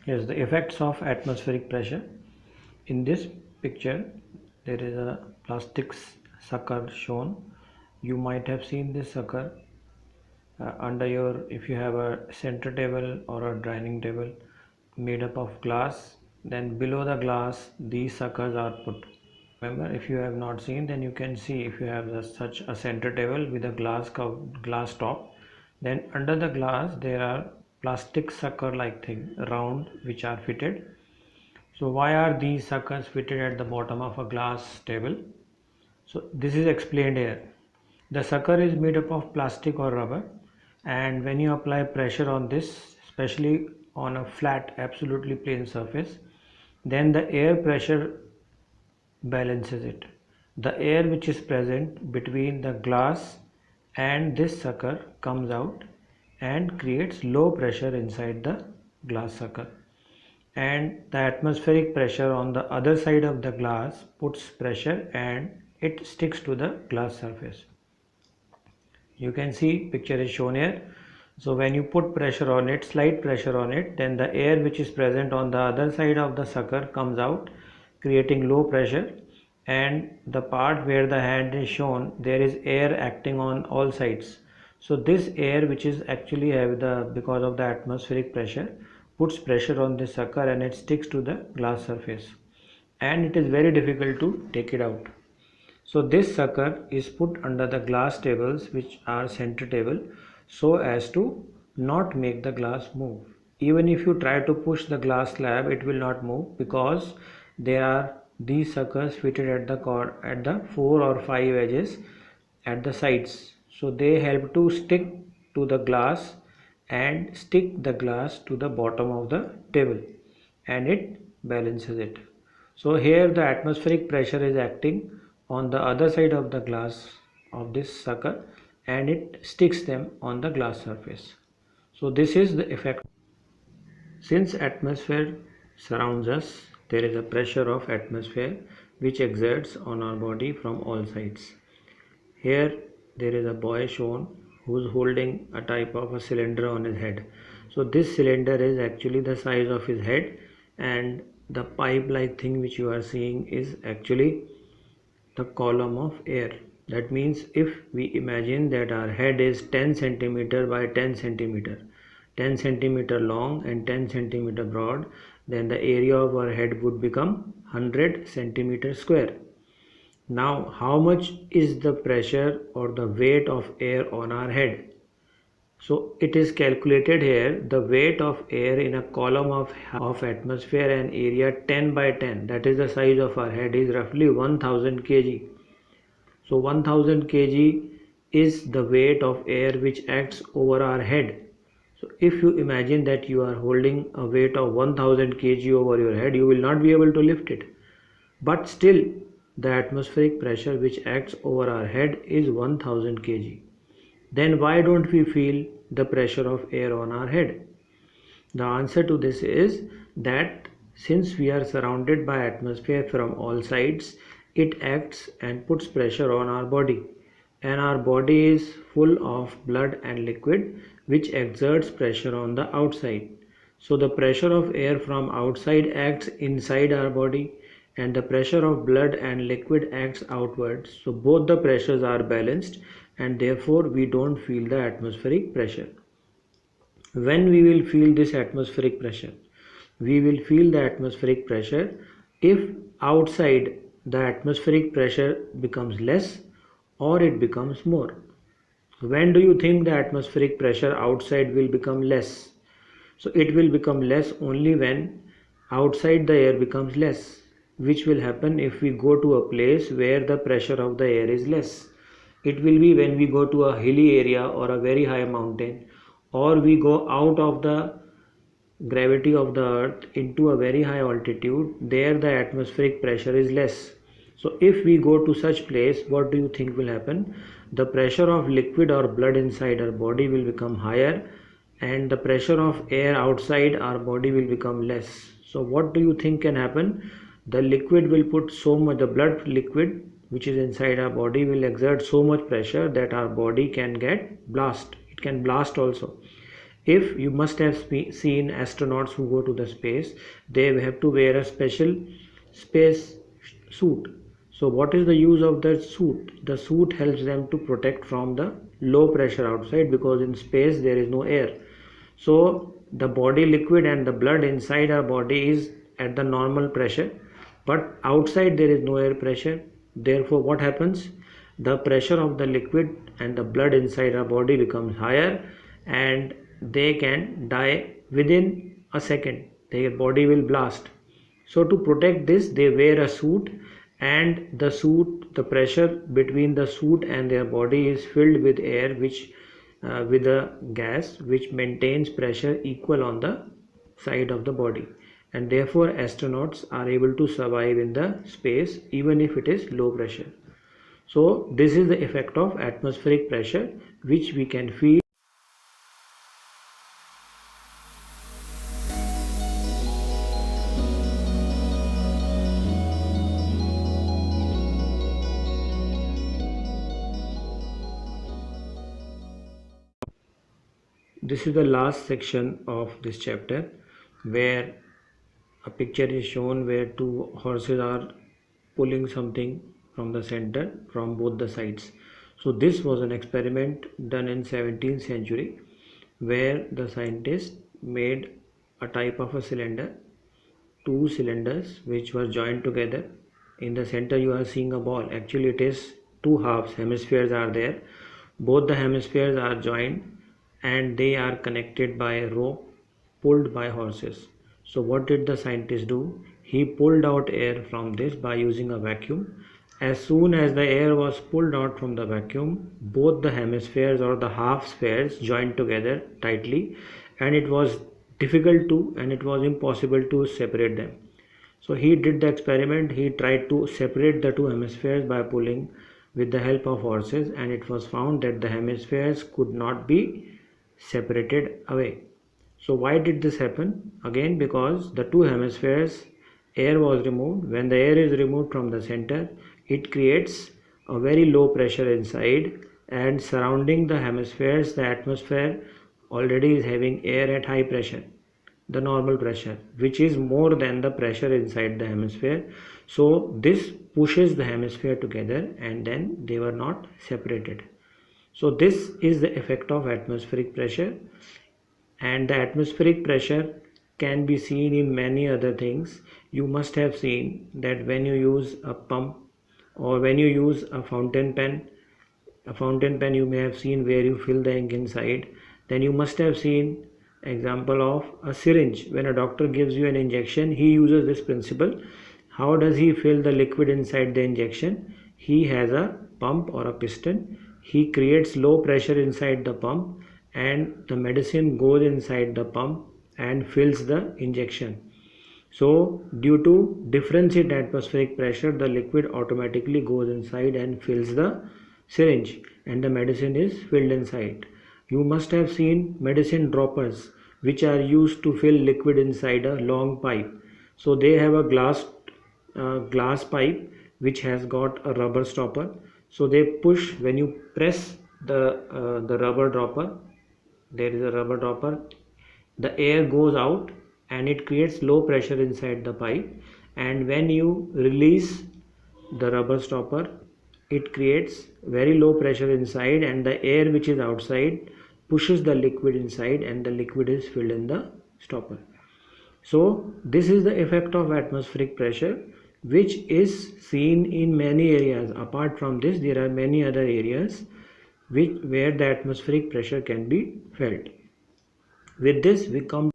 Yes, the effects of atmospheric pressure. In this picture, there is a plastic sucker shown. You might have seen this sucker under your, if you have a center table or a dining table made up of glass, then below the glass these suckers are put. Remember, if you have not seen, then you can see if you have such a center table with a glass top, then under the glass there are plastic sucker like thing round which are fitted. So why are these suckers fitted at the bottom of a glass table? So this is explained here. The sucker is made up of plastic or rubber, and when you apply pressure on this, especially on a flat absolutely plain surface, then the air pressure balances it. The air which is present between the glass and this sucker comes out and creates low pressure inside the glass sucker, and the atmospheric pressure on the other side of the glass puts pressure and it sticks to the glass surface. You can see picture is shown here. So when you put pressure on it, slight pressure on it, then the air which is present on the other side of the sucker comes out, creating low pressure, and the part where the hand is shown, there is air acting on all sides. So this air which is actually have the, because of the atmospheric pressure, puts pressure on the sucker and it sticks to the glass surface, and it is very difficult to take it out. So this sucker is put under the glass tables which are center table so as to not make the glass move. Even if you try to push the glass slab, it will not move because there are these suckers fitted at the cord at the 4 or 5 edges at the sides. So they help to stick to the glass and stick the glass to the bottom of the table, and it balances it. So here the atmospheric pressure is acting on the other side of the glass of this sucker and it sticks them on the glass surface. So this is the effect. Since atmosphere surrounds us, there is a pressure of atmosphere which exerts on our body from all sides. Here there is a boy shown who is holding a type of a cylinder on his head. So this cylinder is actually the size of his head, and the pipe like thing which you are seeing is actually the column of air. That means if we imagine that our head is 10 centimeter by 10 centimeter, 10 centimeter long and 10 centimeter broad, then the area of our head would become 100 centimeter square. Now, how much is the pressure or the weight of air on our head? So it is calculated here, the weight of air in a column of atmosphere and area 10 by 10, that is the size of our head, is roughly 1000 kg. So 1000 kg is the weight of air which acts over our head. So if you imagine that you are holding a weight of 1000 kg over your head, you will not be able to lift it. But still, the atmospheric pressure which acts over our head is 1000 kg. Then why don't we feel the pressure of air on our head? The answer to this is that since we are surrounded by atmosphere from all sides, it acts and puts pressure on our body, and our body is full of blood and liquid which exerts pressure on the outside. So the pressure of air from outside acts inside our body and the pressure of blood and liquid acts outwards. So both the pressures are balanced and therefore we don't feel the atmospheric pressure. When we will feel this atmospheric pressure? We will feel the atmospheric pressure if outside the atmospheric pressure becomes less or it becomes more. When do you think the atmospheric pressure outside will become less? So it will become less only when outside the air becomes less, which will happen if we go to a place where the pressure of the air is less. It will be when we go to a hilly area or a very high mountain, or we go out of the gravity of the earth into a very high altitude. There the atmospheric pressure is less. So if we go to such place, what do you think will happen? The pressure of liquid or blood inside our body will become higher and the pressure of air outside our body will become less. So what do you think can happen? The liquid will put so much, the blood liquid which is inside our body will exert so much pressure that our body can get blast. It can blast also, If you must have seen astronauts who go to the space, they have to wear a special space suit. So what is the use of the suit? The suit helps them to protect from the low pressure outside, because in space there is no air. So the body liquid and the blood inside our body is at the normal pressure, but outside there is no air pressure. Therefore what happens? The pressure of the liquid and the blood inside our body becomes higher, and they can die within a second. Their body will blast. So to protect this, they wear a suit, and the pressure between the suit and their body is filled with air, which with a gas which maintains pressure equal on the side of the body, and therefore astronauts are able to survive in the space even if it is low pressure. So this is the effect of atmospheric pressure, which we can feel. This is the last section of this chapter, where a picture is shown where two horses are pulling something from the center from both the sides. So this was an experiment done in 17th century, where the scientists made a type of a cylinder, two cylinders which were joined together. In the center you are seeing a ball. Actually it is two halves, hemispheres are there. Both the hemispheres are joined and they are connected by a rope pulled by horses. So what did the scientist do? He pulled out air from this by using a vacuum. As soon as the air was pulled out from the vacuum, both the hemispheres or the half spheres joined together tightly, and it was impossible to separate them. So he did the experiment. He tried to separate the two hemispheres by pulling with the help of horses, and it was found that the hemispheres could not be separated away. So why did this happen? Again, because the two hemispheres, air was removed. When the air is removed from the center, it creates a very low pressure inside, and surrounding the hemispheres, the atmosphere already is having air at high pressure, the normal pressure, which is more than the pressure inside the hemisphere. So this pushes the hemisphere together, and then they were not separated. So this is the effect of atmospheric pressure, and the atmospheric pressure can be seen in many other things. You must have seen that when you use a pump or when you use a fountain pen, you may have seen where you fill the ink inside. Then you must have seen example of a syringe. When a doctor gives you an injection, he uses this principle. How does he fill the liquid inside the injection? He has a pump or a piston. He creates low pressure inside the pump, and the medicine goes inside the pump and fills the injection. So due to difference in atmospheric pressure, the liquid automatically goes inside and fills the syringe, and the medicine is filled inside. You must have seen medicine droppers, which are used to fill liquid inside a long pipe. So they have a glass pipe which has got a rubber stopper. So they push, when you press the rubber dropper, there is a rubber dropper, the air goes out and it creates low pressure inside the pipe, and when you release the rubber stopper, it creates very low pressure inside, and the air which is outside pushes the liquid inside, and the liquid is filled in the stopper. So this is the effect of atmospheric pressure, which is seen in many areas. Apart from this, there are many other areas where the atmospheric pressure can be felt. With this we come